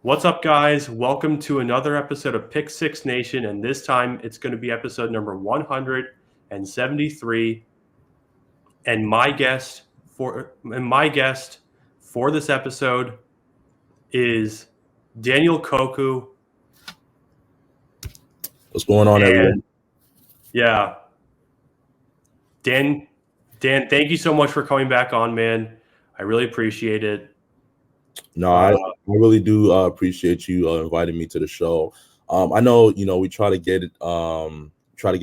What's up, guys? Welcome to another episode of Pick Six Nation, and this time it's going to be episode number 173. And my guest for this episode is Daniel Koku. What's going on, everyone? Yeah, Dan, thank you so much for coming back on, man. I really appreciate it. No, I really do appreciate you inviting me to the show. I know, we try to get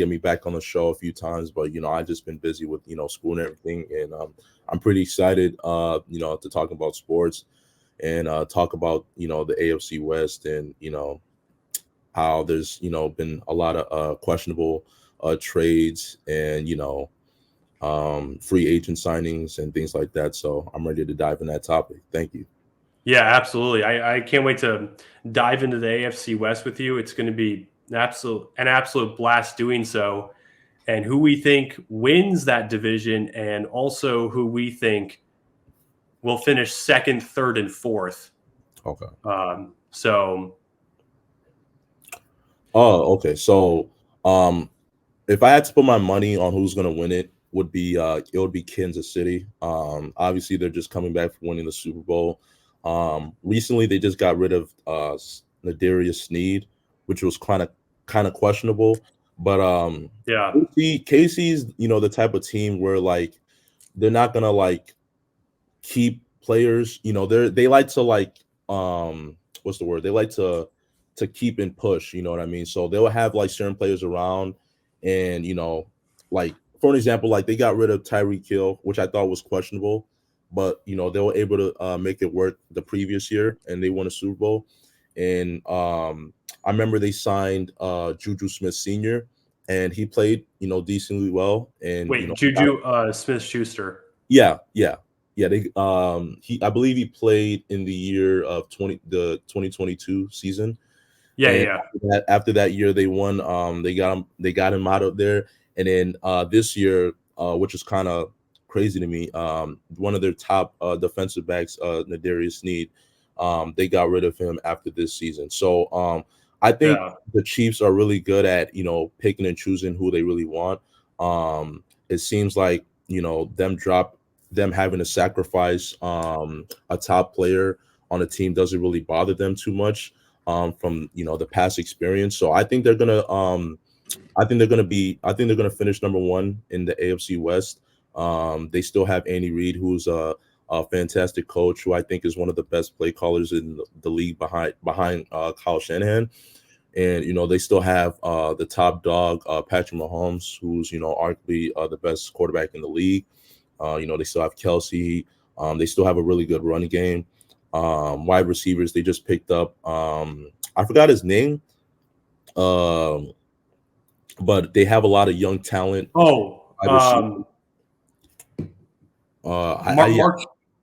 me back on the show a few times, but I've just been busy with school and everything, and I'm pretty excited, to talk about sports and talk about the AFC West and how there's been a lot of questionable trades and free agent signings and things like that. So I'm ready to dive in that topic. Thank you. Yeah, absolutely. I can't wait to dive into the AFC West with you. It's going to be an absolute blast doing so, and who we think wins that division, and also who we think will finish second, third, and fourth. Okay. Okay. So, if I had to put my money on who's going to win it, would be Kansas City. Obviously, they're just coming back from winning the Super Bowl. Recently, they just got rid of Nadarius Sneed, which was kind of questionable. But KC's the type of team where they're not gonna keep players. They like to what's the word? They like to keep and push. You know what I mean? So they'll have certain players around, and for an example, they got rid of Tyreek Hill, which I thought was questionable. But they were able to make it work the previous year, and they won a Super Bowl. And I remember they signed Juju Smith Sr., and he played decently well. And Juju Smith-Schuster. Yeah. They I believe he played in the year of the 2022 season. Yeah. After that year, they won. They got him out of there, and then this year, which is kind of crazy to me, one of their top defensive backs, Nadarius Sneed, they got rid of him after this season. So I think the Chiefs are really good at picking and choosing who they really want. It seems like them having to sacrifice a top player on a team doesn't really bother them too much from the past experience. So I think they're gonna finish number one in the AFC West. They still have Andy Reid, who's a fantastic coach, who I think is one of the best play callers in the league behind Kyle Shanahan. And they still have the top dog, Patrick Mahomes, who's arguably the best quarterback in the league. They still have Kelsey. They still have a really good run game. Wide receivers, they just picked up. I forgot his name. But they have a lot of young talent.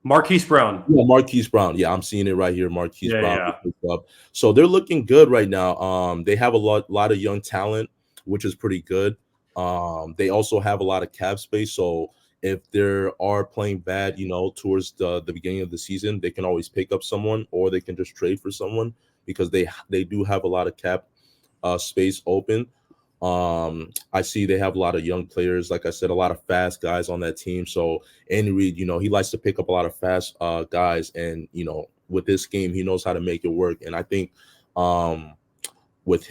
Marquise Brown. Yeah, Marquise Brown. Yeah, I'm seeing it right here. Marquise Brown. Yeah. So they're looking good right now. They have a lot of young talent, which is pretty good. They also have a lot of cap space. So if they are playing bad, towards the beginning of the season, they can always pick up someone, or they can just trade for someone, because they do have a lot of cap space open. I see they have a lot of young players, like I said, a lot of fast guys on that team. So Andy Reid, he likes to pick up a lot of fast guys, and with this game, he knows how to make it work. And I think with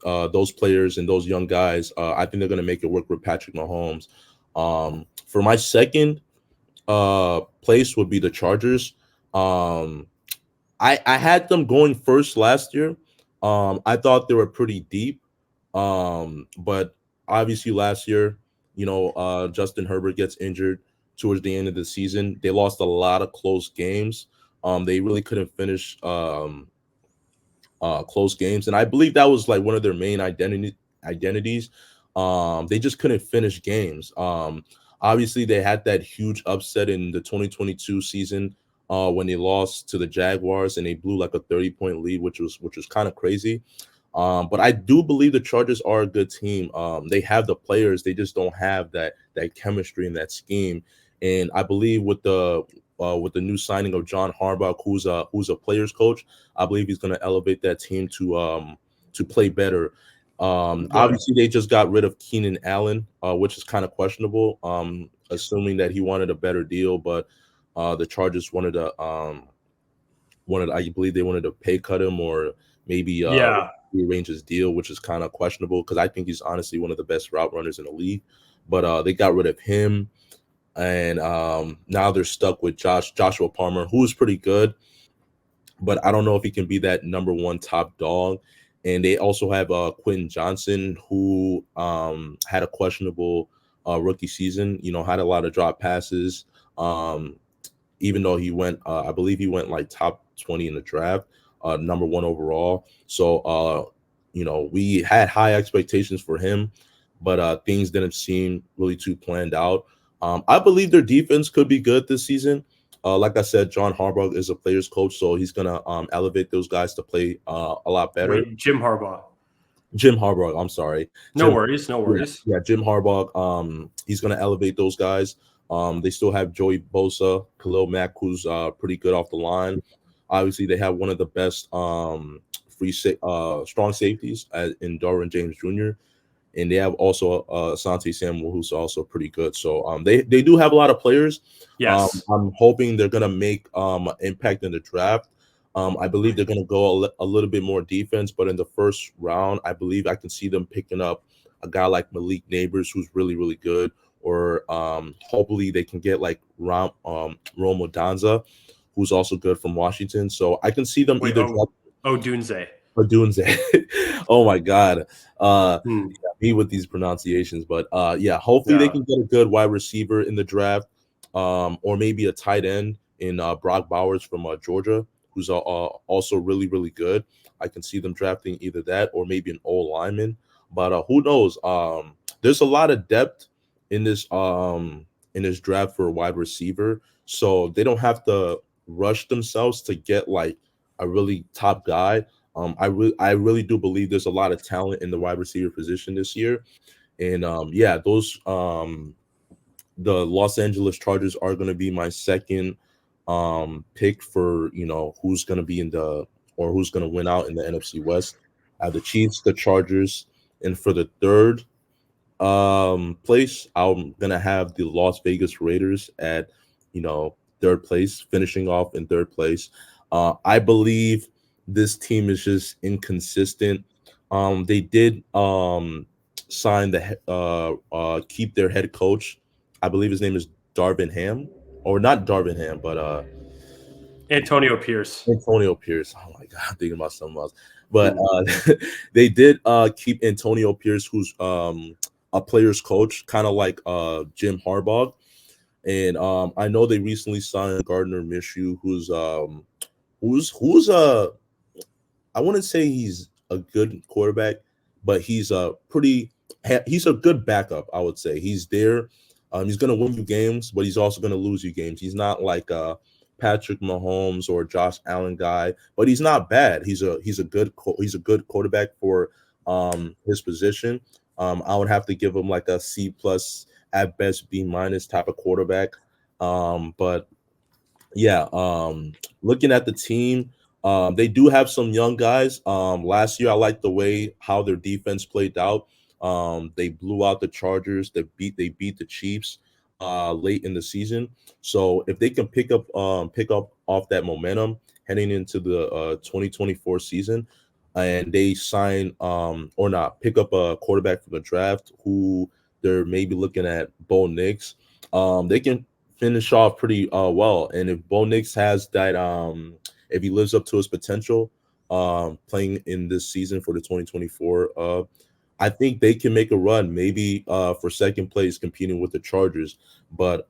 those players and those young guys, I think they're going to make it work with Patrick Mahomes. For my second place would be the Chargers. I had them going first last year. I thought they were pretty deep. But obviously last year, Justin Herbert gets injured towards the end of the season. They lost a lot of close games. They really couldn't finish close games, and I believe that was one of their main identities. They just couldn't finish games. Obviously they had that huge upset in the 2022 season when they lost to the Jaguars, and they blew a 30-point lead, which was kind of crazy. But I do believe the Chargers are a good team. They have the players, they just don't have that chemistry and that scheme. And I believe with the with the new signing of John Harbaugh, who's a players coach. I believe he's going to elevate that team to play better. Obviously, they just got rid of Keenan Allen, which is kind of questionable. Assuming that he wanted a better deal, but the Chargers I believe they wanted to pay cut him or maybe rearrange his deal, which is kind of questionable because I think he's honestly one of the best route runners in the league. But they got rid of him, and now they're stuck with Joshua Palmer, who is pretty good, but I don't know if he can be that number one top dog. And they also have Quentin Johnson, who had a questionable rookie season. Had a lot of drop passes. Even though he went, I believe he went like top 20 in the draft, number one overall. So, we had high expectations for him, but things didn't seem really too planned out. I believe their defense could be good this season. Like I said, John Harbaugh is a players coach, so he's gonna elevate those guys to play a lot better. Wait, Jim Harbaugh. I'm sorry. No worries. Yeah, Jim Harbaugh. He's gonna elevate those guys. They still have Joey Bosa, Khalil Mack, who's pretty good off the line. Obviously, they have one of the best strong safeties in Derwin James Jr. And they have also Asante Samuel, who's also pretty good. So they do have a lot of players. Yes. I'm hoping they're gonna make an impact in the draft. I believe they're gonna go a little bit more defense, but in the first round, I believe I can see them picking up a guy like Malik Neighbors, who's really, really good. Or hopefully they can get like Romo Danza, who's also good from Washington. So I can see them Odunze. Oh my God. Me with these pronunciations. But hopefully they can get a good wide receiver in the draft, or maybe a tight end in Brock Bowers from Georgia, who's also really, really good. I can see them drafting either that or maybe an old lineman. But who knows? There's a lot of depth in this draft for a wide receiver, so they don't have to rush themselves to get like a really top guy. I really do believe there's a lot of talent in the wide receiver position this year, and those the Los Angeles Chargers are going to be my second pick for who's going to be who's going to win out in the NFC West. I have the Chiefs, the Chargers, and for the third place, I'm gonna have the Las Vegas Raiders at third place, finishing off in third place. I believe this team is just inconsistent. They did sign keep their head coach. I believe his name is Darvin Ham, or not Darvin Ham, but Antonio Pierce. Oh my God, I'm thinking about something else. But they did keep Antonio Pierce, who's a player's coach, kind of like Jim Harbaugh. And I know they recently signed Gardner Minshew, who's I wouldn't say he's a good quarterback, but he's a good backup. I would say he's there. He's gonna win you games, but he's also gonna lose you games. He's not like Patrick Mahomes or Josh Allen guy, but he's not bad. He's a good quarterback for his position. I would have to give him like a C plus at best, B minus type of quarterback. But yeah, looking at the team, they do have some young guys. Last year I liked the way how their defense played out. They blew out the Chargers. They beat the Chiefs late in the season. So if they can pick up off that momentum heading into the 2024 season, and they sign or not pick up a quarterback from the draft who they're maybe looking at, Bo Nix, they can finish off pretty well. And if Bo Nix has that, if he lives up to his potential playing in this season for the 2024, I think they can make a run, maybe for second place, competing with the Chargers. But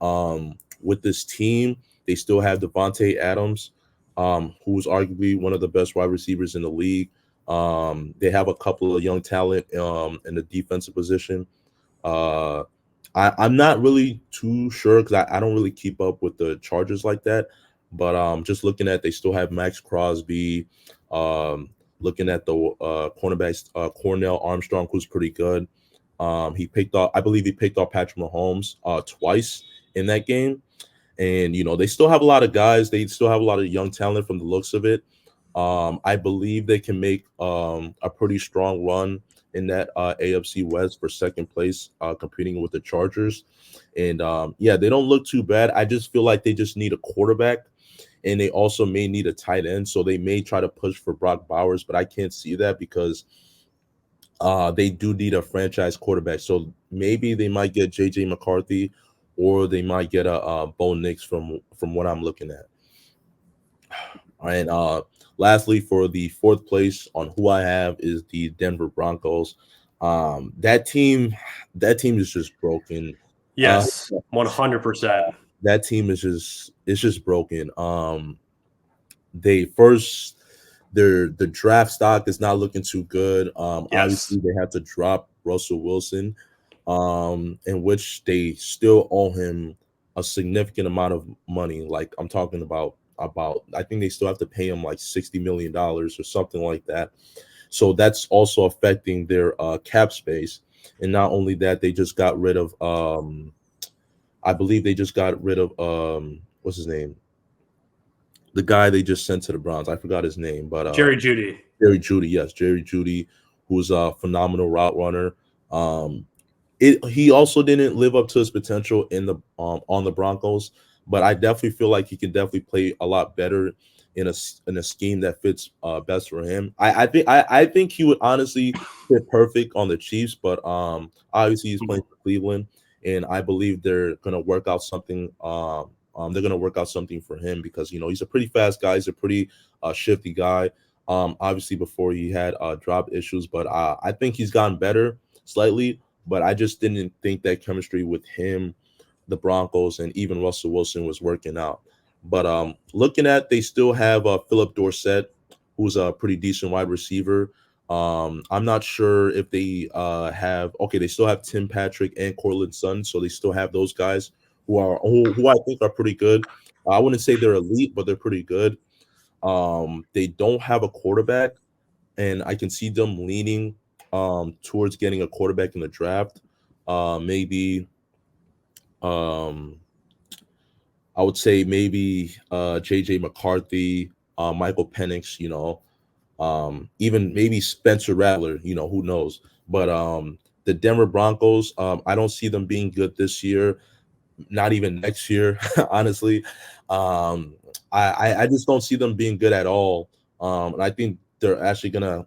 with this team, they still have Devontae Adams, who's arguably one of the best wide receivers in the league. They have a couple of young talent in the defensive position. I'm not really too sure because I don't really keep up with the Chargers like that. But just looking at, they still have Max Crosby. Looking at the cornerbacks, Cornell Armstrong, who's pretty good. I believe he picked off Patrick Mahomes twice in that game. And they still have a lot of guys. They still have a lot of young talent from the looks of it. I believe they can make a pretty strong run in that AFC West for second place, competing with the Chargers. And yeah, they don't look too bad. I just feel like they just need a quarterback, and they also may need a tight end. So they may try to push for Brock Bowers, but I can't see that because they do need a franchise quarterback. So maybe they might get JJ McCarthy, or they might get a Bo Nix from what I'm looking at. And lastly, for the fourth place on who I have is the Denver Broncos. That team is just broken. Yes, 100%. That team is just broken. They first the draft stock is not looking too good. Yes. Obviously they had to drop Russell Wilson, in which they still owe him a significant amount of money. Like I'm talking about I think they still have to pay him like $60 million or something like that. So that's also affecting their cap space. And not only that, they just got rid of I believe they just got rid of what's his name? The guy they just sent to the Browns. I forgot his name, but Jerry Jeudy. Jerry Jeudy, yes, Jerry Jeudy, who's a phenomenal route runner. He also didn't live up to his potential in the on the Broncos, but I definitely feel like he can definitely play a lot better in a scheme that fits best for him. I think he would honestly fit perfect on the Chiefs, but obviously he's playing for Cleveland, and I believe they're gonna work out something. They're gonna work out something for him because he's a pretty fast guy. He's a pretty shifty guy. Obviously before he had drop issues, but I think he's gotten better slightly. But I just didn't think that chemistry with him, the Broncos, and even Russell Wilson was working out. But looking at, they still have Philip Dorsett, who's a pretty decent wide receiver. I'm not sure if they they still have Tim Patrick and Cortland Sutton, so they still have those guys who I think are pretty good. I wouldn't say they're elite, but they're pretty good. They don't have a quarterback, and I can see them leaning towards getting a quarterback in the draft. Maybe I would say maybe JJ McCarthy, Michael Penix, even maybe Spencer Rattler, who knows. But the Denver Broncos, I don't see them being good this year, not even next year, honestly. I just don't see them being good at all. And I think they're actually gonna,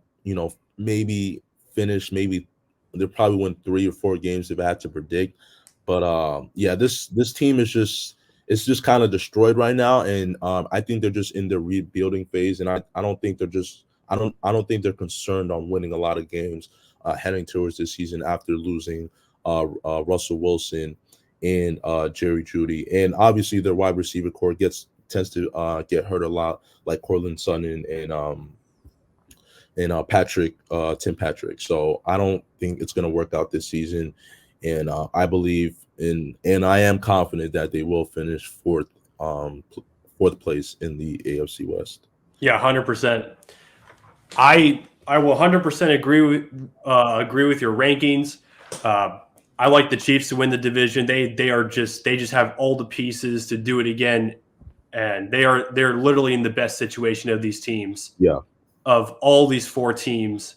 maybe finish, maybe they'll probably win 3 or 4 games if I had to predict. But yeah, this team is just kind of destroyed right now, and I think they're just in the rebuilding phase, and I don't think I don't think they're concerned on winning a lot of games heading towards this season after losing Russell Wilson and Jerry Jeudy, and obviously their wide receiver core tends to get hurt a lot, like Cortland Sutton and Tim Patrick. So I don't think it's going to work out this season, and I believe and I am confident that they will finish fourth place in the AFC West. Yeah, 100%. I will 100% agree with your rankings. I like the Chiefs to win the division. They just have all the pieces to do it again, and they're literally in the best situation of these teams. Yeah. Of all these 4 teams.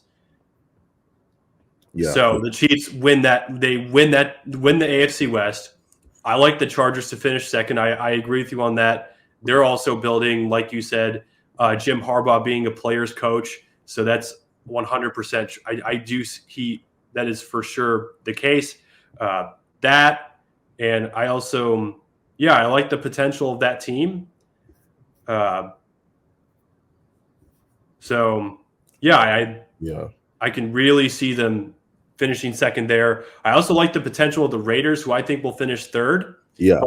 Yeah. So the Chiefs win that. They win the AFC West. I like the Chargers to finish second. I agree with you on that. They're also building, like you said, Jim Harbaugh being a player's coach. So that's 100%. That is for sure the case. That, and I also, I like the potential of that team. I can really see them finishing second there. I also like the potential of the Raiders, who I think will finish third. Yeah.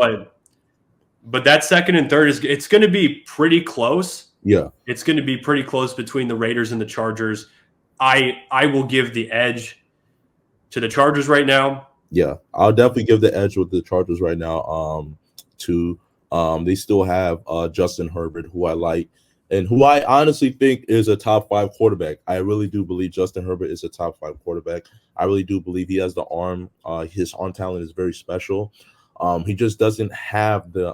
But that second and third it's going to be pretty close. Yeah. It's going to be pretty close between the Raiders and the Chargers. I will give the edge to the Chargers right now. Yeah, I'll definitely give the edge with the Chargers right now. They still have Justin Herbert, who I like, and who I honestly think is a top 5 quarterback. I really do believe Justin Herbert is a top 5 quarterback. I really do believe he has the arm. His arm talent is very special. He just doesn't have the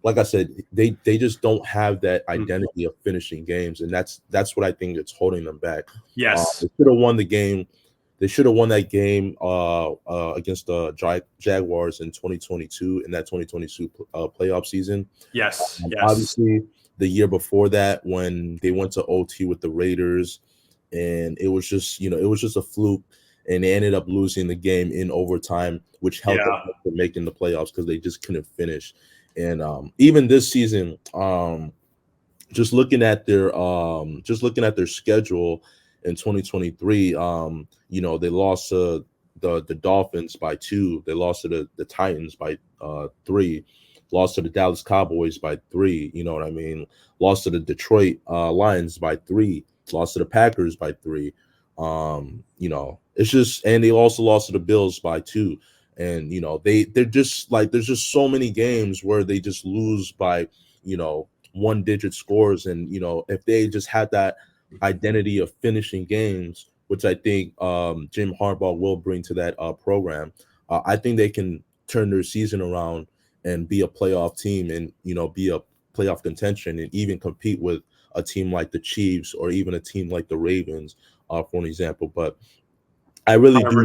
like I said, they just don't have that identity of finishing games, and that's what I think it's holding them back. Yes. They should have won the game. They should have won that game against the Jaguars in 2022 in that 2022 playoff season. Yes. Yes. Obviously, the year before that, when they went to OT with the Raiders, and it was just it was just a fluke, and they ended up losing the game in overtime, which helped them Yeah. for making the playoffs because they just couldn't finish. And even this season, just looking at their schedule in 2023, they lost to the Dolphins by 2, they lost to the Titans by 3, lost to the Dallas Cowboys by 3, you know what I mean, lost to the Detroit Lions by 3, lost to the Packers by 3. It's just, and they also lost to the Bills by 2. And they're just like, there's just so many games where they just lose by 1-digit scores. And if they just had that identity of finishing games, which I think Jim Harbaugh will bring to that program, I think they can turn their season around and be a playoff team, and be a playoff contention, and even compete with a team like the Chiefs or even a team like the Ravens, for an example. But I really do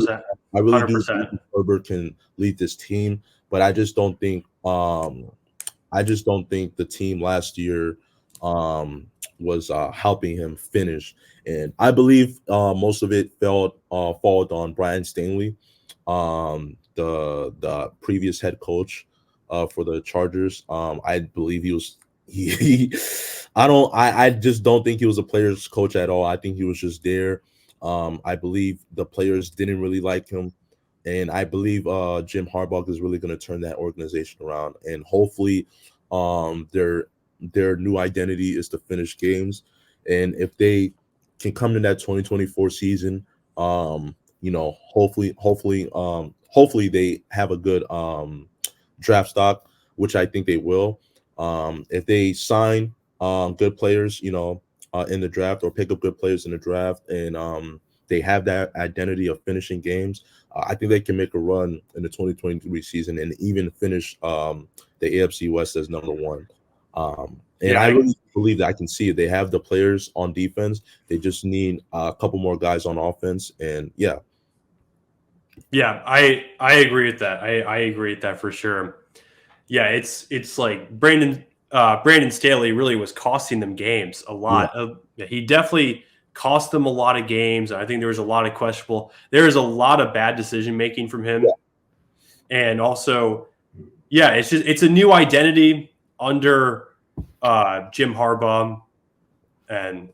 100%. think Herbert can lead this team, but I just don't think the team last year was helping him finish. And I believe most of it fell on Brian Stanley, the previous head coach for the Chargers. I believe he I just don't think he was a player's coach at all. I think he was just there. I believe the players didn't really like him. And I believe Jim Harbaugh is really going to turn that organization around. And hopefully their new identity is to finish games. And if they can come to that 2024 season, hopefully they have a good draft stock, which I think they will. If they sign good players, in the draft, or pick up good players in the draft, and they have that identity of finishing games, I think they can make a run in the 2023 season and even finish the AFC West as number 1. And I really believe that I can see it. They have the players on defense. They just need a couple more guys on offense. And yeah, I agree with that. I agree with that for sure. Yeah, it's like Brandon Staley really was costing them games a lot. He definitely cost them a lot of games. I think there was a lot of questionable. There was a lot of bad decision making from him, and also, it's a new identity under Jim Harbaugh, and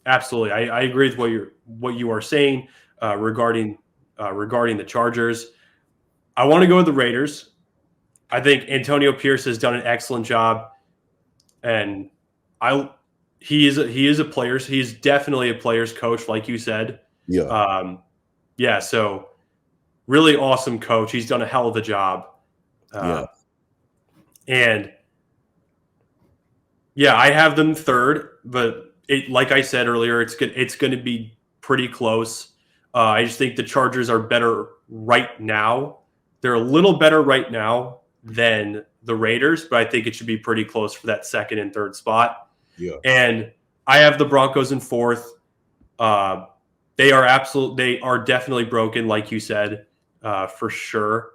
absolutely, I agree with what you are saying regarding the Chargers. I want to go with the Raiders. I think Antonio Pierce has done an excellent job, and he is a player's. He's definitely a player's coach, like you said. So really awesome coach. He's done a hell of a job. And I have them third, but like I said earlier, it's going to be pretty close. I just think the Chargers are better right now. They're a little better right now than the Raiders, but I think it should be pretty close for that second and third spot. And I have the Broncos in fourth. They are definitely broken, like you said, for sure.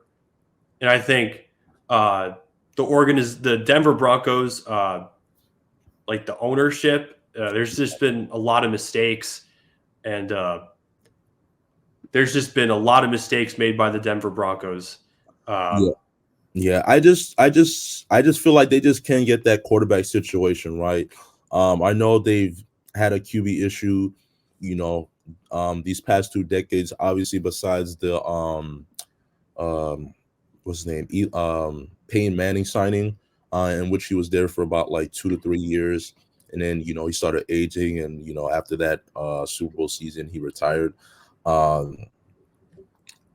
And I think the Denver Broncos, like the ownership, there's just been a lot of mistakes, and there's just been a lot of mistakes made by the Denver Broncos. I just feel like they just can't get that quarterback situation right. I know they've had a QB issue, these past 2 decades, obviously, besides the what's his name, Peyton Manning signing, in which he was there for about like 2 to 3 years, and then he started aging, and after that Super Bowl season he retired.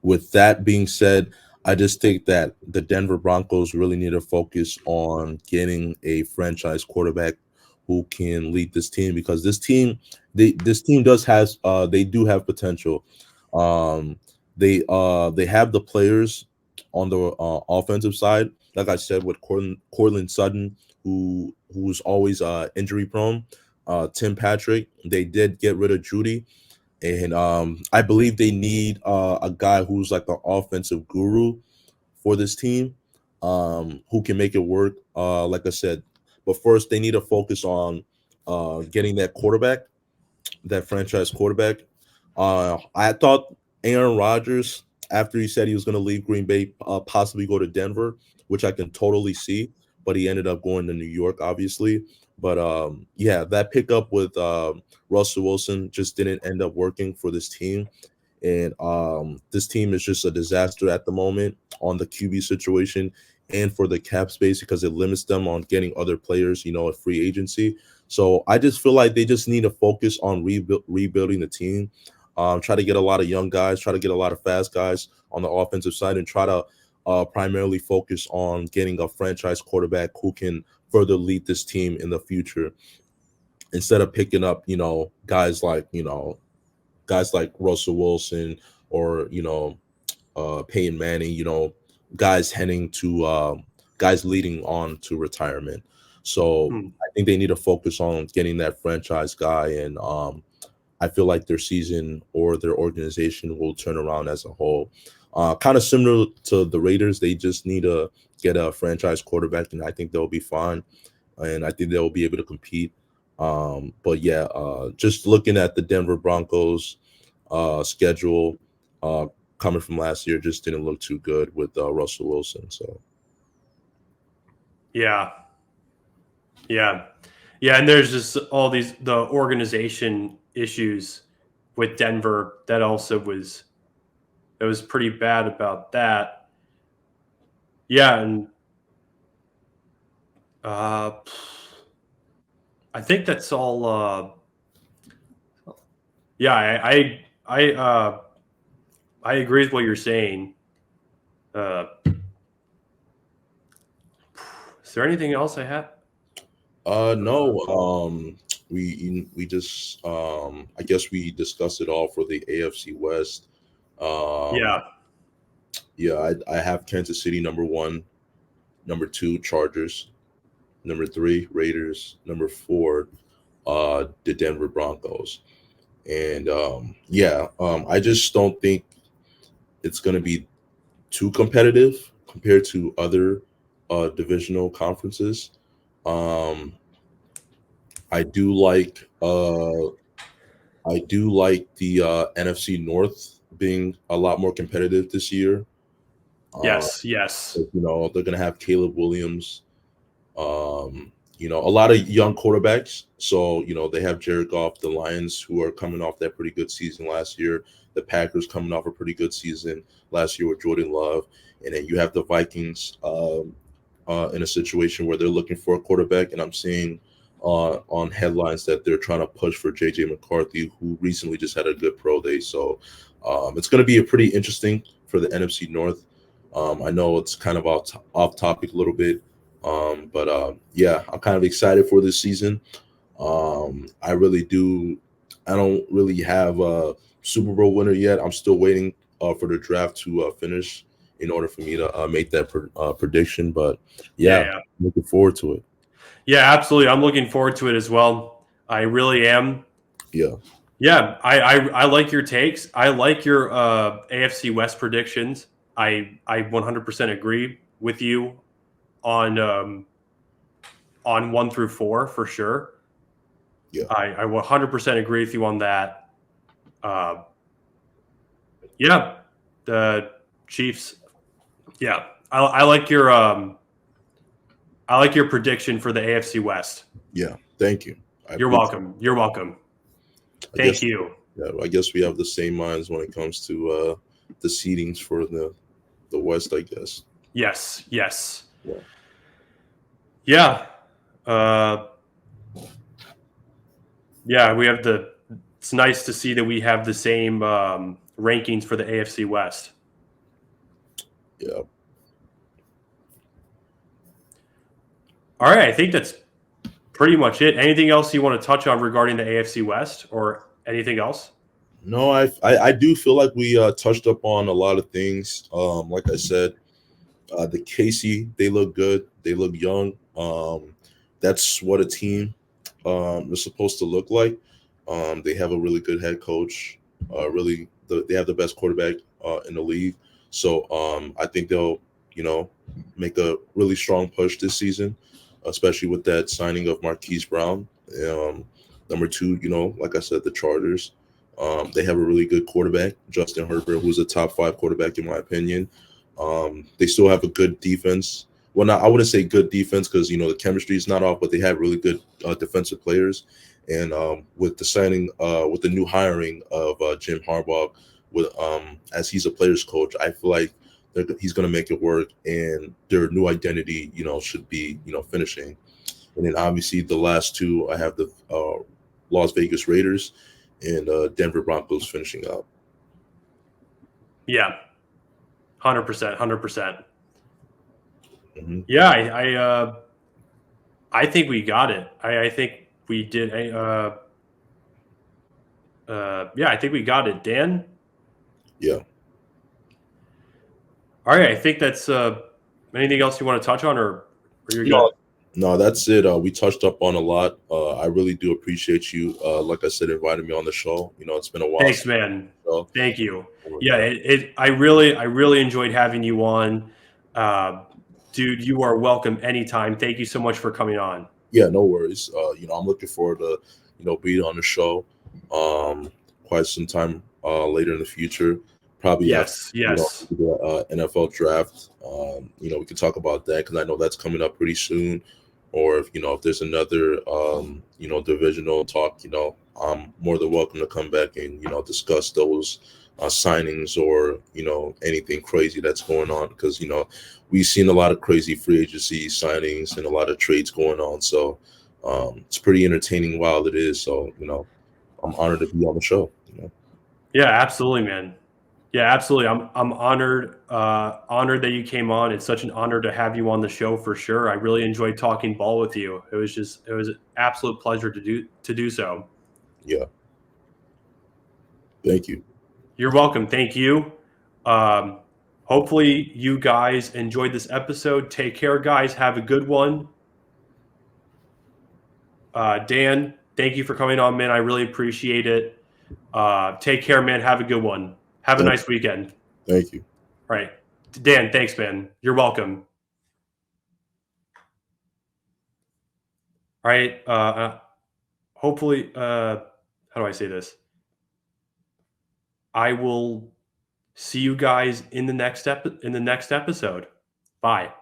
With that being said, I just think that the Denver Broncos really need to focus on getting a franchise quarterback who can lead this team, because this team does they do have potential. They have the players on the offensive side, like I said, with Cortland Sutton, who's always injury prone, Tim Patrick, they did get rid of Judy, and I believe they need a guy who's like an offensive guru for this team, who can make it work. Like I said, but first they need to focus on getting that quarterback, that franchise quarterback. I thought Aaron Rodgers, after he said he was going to leave Green Bay, possibly go to Denver, which I can totally see, but he ended up going to New York, obviously. But yeah, that pickup with Russell Wilson just didn't end up working for this team. And this team is just a disaster at the moment on the QB situation and for the cap space, because it limits them on getting other players, at free agency. So I just feel like they just need to focus on rebuilding the team, try to get a lot of young guys, try to get a lot of fast guys on the offensive side, and try to primarily focus on getting a franchise quarterback who can further lead this team in the future, instead of picking up, guys like, Russell Wilson or Peyton Manning, guys heading to guys leading on to retirement. So I think they need to focus on getting that franchise guy, and I feel like their season or their organization will turn around as a whole. Kind of similar to the Raiders, they just need to get a franchise quarterback, and I think they'll be fine, and I think they'll be able to compete. But yeah, just looking at the Denver Broncos schedule coming from last year, just didn't look too good with Russell Wilson. So yeah, and there's just all the organization issues with Denver that also was pretty bad about that. Yeah, and I think that's all. Yeah, I agree with what you're saying. Is there anything else I have? No. We just I guess we discussed it all for the AFC West. Yeah. Yeah, I have Kansas City number 1, number 2 Chargers, number 3 Raiders, number 4 the Denver Broncos. And I just don't think it's going to be too competitive compared to other divisional conferences. I do like the NFC North being a lot more competitive this year. Yes. They're going to have Caleb Williams, a lot of young quarterbacks. So, they have Jared Goff, the Lions, who are coming off that pretty good season last year. The Packers coming off a pretty good season last year with Jordan Love. And then you have the Vikings in a situation where they're looking for a quarterback. And I'm seeing on headlines that they're trying to push for J.J. McCarthy, who recently just had a good pro day. So it's going to be a pretty interesting for the NFC North. I know it's kind of off topic a little bit. But I'm kind of excited for this season. I don't really have a Super Bowl winner yet. I'm still waiting for the draft to finish in order for me to make that prediction. But yeah, looking forward to it. Yeah, absolutely. I'm looking forward to it as well. I really am. Yeah. I like your takes. I like your AFC West predictions. I 100% agree with you on 1 through 4 for sure. Yeah, I 100% agree with you on that. The Chiefs. Yeah, I like your prediction for the AFC West. Yeah, thank you. You're welcome. Thank you. Yeah, I guess we have the same minds when it comes to the seedings for the West, I guess. Yes. Yeah. Yeah. We have it's nice to see that we have the same rankings for the AFC West. Yeah. All right. I think that's pretty much it. Anything else you want to touch on regarding the AFC West or anything else? No, I do feel like we touched up on a lot of things. Like I said, The Casey, they look good. They look young. That's what a team is supposed to look like. They have a really good head coach. They have the best quarterback in the league. So I think they'll, you know, make a really strong push this season, especially with that signing of Marquise Brown. Number two, like I said, the Chargers. They have a really good quarterback, Justin Herbert, who's a top 5 quarterback in my opinion. They still have a good defense. Well, I wouldn't say good defense because the chemistry is not off, but they have really good defensive players. And with the signing, with the new hiring of Jim Harbaugh, with as he's a players coach, I feel like he's going to make it work, and their new identity, should be finishing. And then obviously the last two, I have the Las Vegas Raiders and Denver Broncos finishing up. Yeah, 100%, 100%. Mm-hmm. Yeah, I think we got it. I think we did. Yeah, I think we got it, Dan. Yeah. All right, I think that's anything else you want to touch on, or you're good? No, that's it. We touched up on a lot. I really do appreciate you, like I said, inviting me on the show. It's been a while. Thanks, man. Thank you. Yeah, I really enjoyed having you on. Dude, you are welcome anytime. Thank you so much for coming on. Yeah, no worries. I'm looking forward to, being on the show quite some time later in the future. Probably yes. The NFL draft. We can talk about that because I know that's coming up pretty soon. Or if there's another divisional talk, I'm more than welcome to come back and discuss those signings or anything crazy that's going on, because we've seen a lot of crazy free agency signings and a lot of trades going on. So it's pretty entertaining while it is. So I'm honored to be on the show. Yeah, absolutely, man. Yeah, absolutely. I'm honored that you came on. It's such an honor to have you on the show for sure. I really enjoyed talking ball with you. It was an absolute pleasure to do so. Yeah. Thank you. You're welcome. Thank you. Hopefully you guys enjoyed this episode. Take care, guys. Have a good one. Dan, thank you for coming on, man. I really appreciate it. Take care, man. Have a good one. Have a nice weekend. Thank you. All right. Dan, thanks, man. You're welcome. All right. Hopefully, how do I say this? I will see you guys in the next episode. Bye.